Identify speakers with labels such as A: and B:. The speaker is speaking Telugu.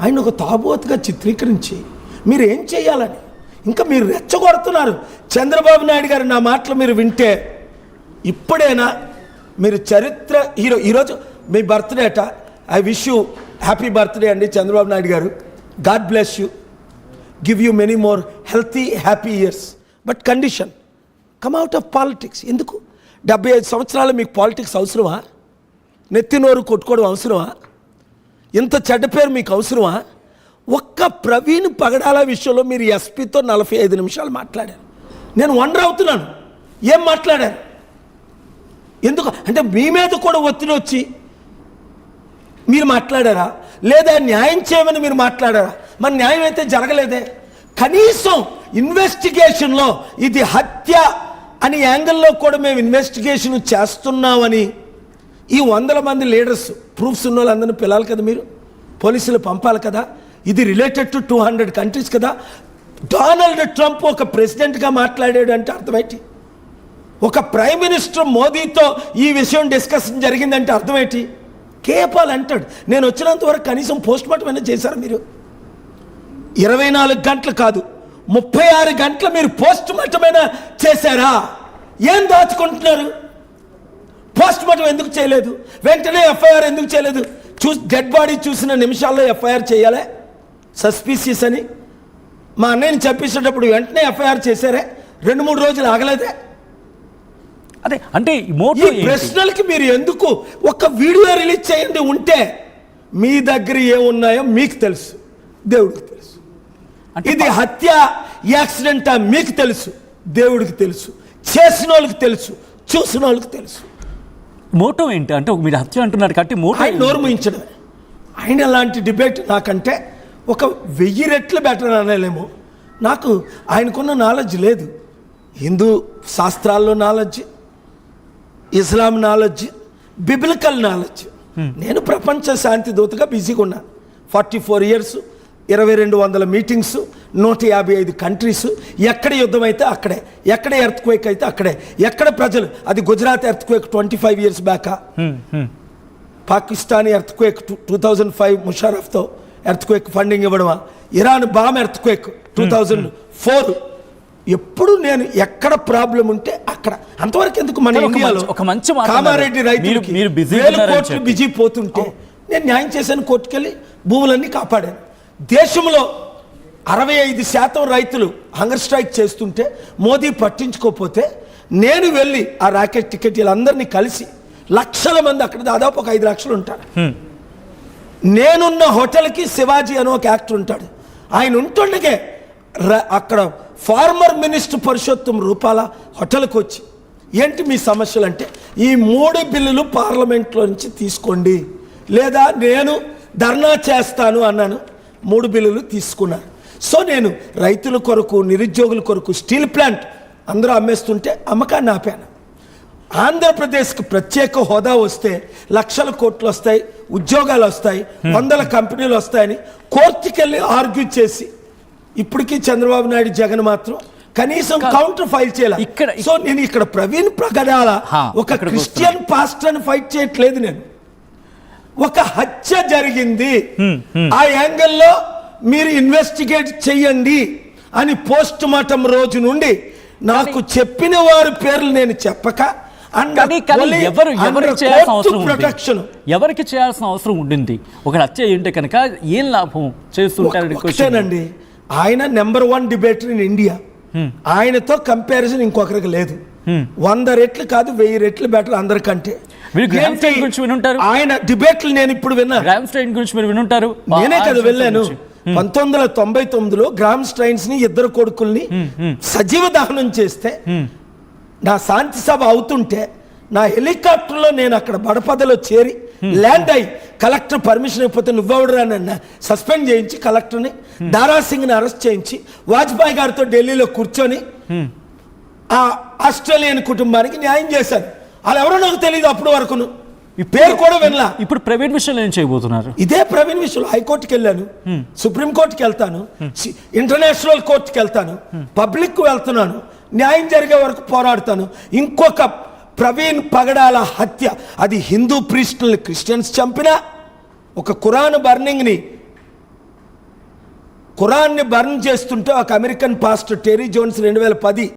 A: ఆయన ఒక తాబోతుగా చిత్రీకరించి మీరు ఏం చేయాలని ఇంకా మీరు రెచ్చగొడుతున్నారు. చంద్రబాబు నాయుడు గారు నా మాటలు మీరు వింటే ఇప్పుడైనా మీరు చరిత్ర ఈరోజు మీ బర్త్డే అట. I wish you happy birthday అండి చంద్రబాబు నాయుడు గారు. God bless you, give you many more healthy happy years. But condition, come out of politics. ఎందుకు 75 సంవత్సరాలు మీకు పాలిటిక్స్ అవసరమా? నెత్తి నోరు కొట్టుకోవడం అవసరమా? ఇంత చెడ్డ పేరు మీకు అవసరమా? ఒక్క ప్రవీణ్ పగడాల విషయంలో మీరు ఎస్పీతో 45 నిమిషాలు మాట్లాడారు. నేను వండర్ అవుతున్నాను, ఏం మాట్లాడారు? ఎందుకు అంటే మీ మీద కూడా ఒత్తిడి వచ్చి మీరు మాట్లాడారా, లేదా న్యాయం చేయమని మీరు మాట్లాడారా? మన న్యాయం అయితే జరగలేదే. కనీసం ఇన్వెస్టిగేషన్లో ఇది హత్య అని యాంగిల్లో కూడా మేము ఇన్వెస్టిగేషన్ చేస్తున్నామని ఈ 100 మంది లీడర్స్ ప్రూఫ్స్ ఉన్న వాళ్ళందరినీ పిలాలి కదా, మీరు పోలీసులు పంపాలి కదా. ఇది రిలేటెడ్ టు 200 కంట్రీస్ కదా. డొనాల్డ్ ట్రంప్ ఒక ప్రెసిడెంట్గా మాట్లాడాడు అంటే అర్థమేంటి? ఒక ప్రైమ్ మినిస్టర్ మోదీతో ఈ విషయం డిస్కషన్ జరిగిందంటే అర్థమేంటి? కేపాల్ అంటాడు. నేను వచ్చినంత వరకు కనీసం పోస్ట్ మార్టం అయినా చేశారు మీరు? 24 గంటలు కాదు, 36 గంటలు మీరు పోస్ట్ మార్టం అయినా చేశారా? ఏం దాచుకుంటున్నారు? పోస్ట్ మార్టం ఎందుకు చేయలేదు? వెంటనే ఎఫ్ఐఆర్ ఎందుకు చేయలేదు? డెడ్ బాడీ చూసిన నిమిషాల్లో ఎఫ్ఐఆర్ చేయాలి సస్పీషియస్ అని. మా అన్నయ్యని చంపించేటప్పుడు వెంటనే ఎఫ్ఐఆర్ చేశారే, 2-3 రోజులు ఆగలేదే.
B: అదే అంటే
A: ఈ ప్రశ్నలకి మీరు ఎందుకు ఒక వీడియో రిలీజ్ చేయండి. ఉంటే మీ దగ్గర ఏమున్నాయో మీకు తెలుసు, దేవుడికి తెలుసు. ఇది హత్య యాక్సిడెంటా మీకు తెలుసు, దేవుడికి తెలుసు. చేసిన వాళ్ళకి తెలుసు, చూసిన వాళ్ళకి తెలుసు.
B: మోటో ఏంటి అంటే మీరు హత్య అంటున్నారు కాబట్టి మోటో
A: ఆయన నోరు మూయించడమే. ఆయన అలాంటి డిబేట్ నాకంటే ఒక 1000 రెట్లు బెటర్ అనలేమో. నాకు ఆయనకున్న నాలెడ్జ్ లేదు. హిందూ శాస్త్రాల్లో నాలెడ్జ్, ఇస్లాం నాలెడ్జ్, బిబ్లికల్ నాలెడ్జ్. నేను ప్రపంచ శాంతి దూతగా బిజీగా ఉన్నాను. 44 ఇయర్స్, 2200 మీటింగ్స్, 155 కంట్రీస్. ఎక్కడ యుద్ధం అయితే అక్కడే, ఎక్కడ ఎర్త్క్వేక్ అయితే అక్కడే, ఎక్కడ ప్రజలు. అది Gujarat earthquake 25 years back, Pakistani earthquake 2005 ముషారఫ్తో ఎర్త్క్వేక్ ఫండింగ్ ఇవ్వడమా, ఇరాన్ బాంబ్ ఎర్త్క్వేక్ 2004. ఎప్పుడు నేను ఎక్కడ ప్రాబ్లం ఉంటే అక్కడ. అంతవరకు ఎందుకు మన ఇండియాలో కామారెడ్డి రైతులకి కోట్లు బిజీ పోతుంటే నేను న్యాయం చేశాను, కోర్టుకెళ్ళి భూములన్నీ కాపాడాను. దేశంలో 65% రైతులు హంగర్ స్ట్రైక్ చేస్తుంటే మోదీ పట్టించుకోకపోతే నేను వెళ్ళి ఆ రాకెట్ టికెట్ వీళ్ళందరినీ కలిసి లక్షల మంది, అక్కడ దాదాపు ఒక 5 లక్షలు ఉంటారు. నేనున్న హోటల్కి శివాజీ అని ఒక యాక్టర్ ఉంటాడు. ఆయన ఉంటుండగే అక్కడ ఫార్మర్ మినిస్టర్ పురుషోత్తం రూపాల హోటల్కి వచ్చి ఏంటి మీ సమస్యలు అంటే, ఈ 3 బిల్లులు పార్లమెంట్లో నుంచి తీసుకోండి లేదా నేను ధర్నా చేస్తాను అన్నాను. 3 బిల్లులు తీసుకున్నారు. సో నేను రైతుల కొరకు, నిరుద్యోగుల కొరకు స్టీల్ ప్లాంట్ అందరూ అమ్మేస్తుంటే అమ్మకాన్ని ఆపాను. ఆంధ్రప్రదేశ్కి ప్రత్యేక హోదా వస్తే లక్షల కోట్లు వస్తాయి, ఉద్యోగాలు వస్తాయి, 100 కంపెనీలు వస్తాయని కోర్టుకెళ్ళి ఆర్గ్యూ చేసి ఇప్పటికీ చంద్రబాబు నాయుడు, జగన్ మాత్రం కనీసం కౌంటర్ ఫైల్ చేయాలి. సో నేను ఇక్కడ ప్రవీణ్ ప్రగడాల ఒక క్రిస్టియన్ పాస్టర్ని ఫైట్ చేయట్లేదు. నేను ఒక హత్య జరిగింది, ఆ యాంగిల్లో మీరు ఇన్వెస్టిగేట్ చెయ్యండి అని పోస్ట్ మార్టం రోజు నుండి నాకు చెప్పిన వారి పేర్లు నేను చెప్పక
B: ఎవరికి చేయాల్సిన అవసరం ఉండింది? ఒక హత్య ఏంటి కనుక ఏం లాభం చేస్తుంటారండి?
A: ఆయన నెంబర్ 1 డిబేటర్ ఇన్ ఇండియా. ఆయనతో కంపారిజన్ ఇంకొకరికి లేదు. 100 రెట్లు కాదు, 1000 రెట్లు బెటర్ అందరికంటే. ఆయన డిబేట్లు నేను ఇప్పుడు విన్నాను. నేనే కదా వెళ్ళాను. 1999లో గ్రామ్ స్ట్రైన్స్ ని 2 కొడుకుల్ని సజీవ దహనం చేస్తే నా శాంతి సభ అవుతుంటే నా హెలికాప్టర్లో నేను అక్కడ బడపదలో చేరి ల్యాండ్ అయ్యి కలెక్టర్ పర్మిషన్ ఇవ్వకపోతే నువ్వెవడరా నన్ను సస్పెండ్ చేయించి కలెక్టర్ని, దారాసింగ్ని అరెస్ట్ చేయించి వాజ్పేయి గారితో ఢిల్లీలో కూర్చొని ఆ ఆస్ట్రేలియన్ కుటుంబానికి న్యాయం చేశాను. వాళ్ళు ఎవరో నాకు తెలియదు అప్పుడు వరకును, ఈ పేరు కూడా వినలా.
B: ఇప్పుడు ప్రైవేట్ విషయంలో ఏం చేయబోతున్నారు?
A: ఇదే ప్రవీణ్ విషయంలో హైకోర్టుకి వెళ్ళాను, సుప్రీంకోర్టుకి వెళ్తాను, ఇంటర్నేషనల్ కోర్టుకి వెళ్తాను, పబ్లిక్ వెళ్తున్నాను, న్యాయం జరిగే వరకు పోరాడుతాను. ఇంకొక ప్రవీణ్ పగడాల హత్య, అది హిందూ ప్రీస్టుల్ని క్రిస్టియన్స్ చంపినా, ఒక ఖురాన్ బర్నింగ్ని ఖురాన్ని బర్న్ చేస్తుంటే ఒక అమెరికన్ పాస్టర్ టెర్రీ జోన్స్ 2010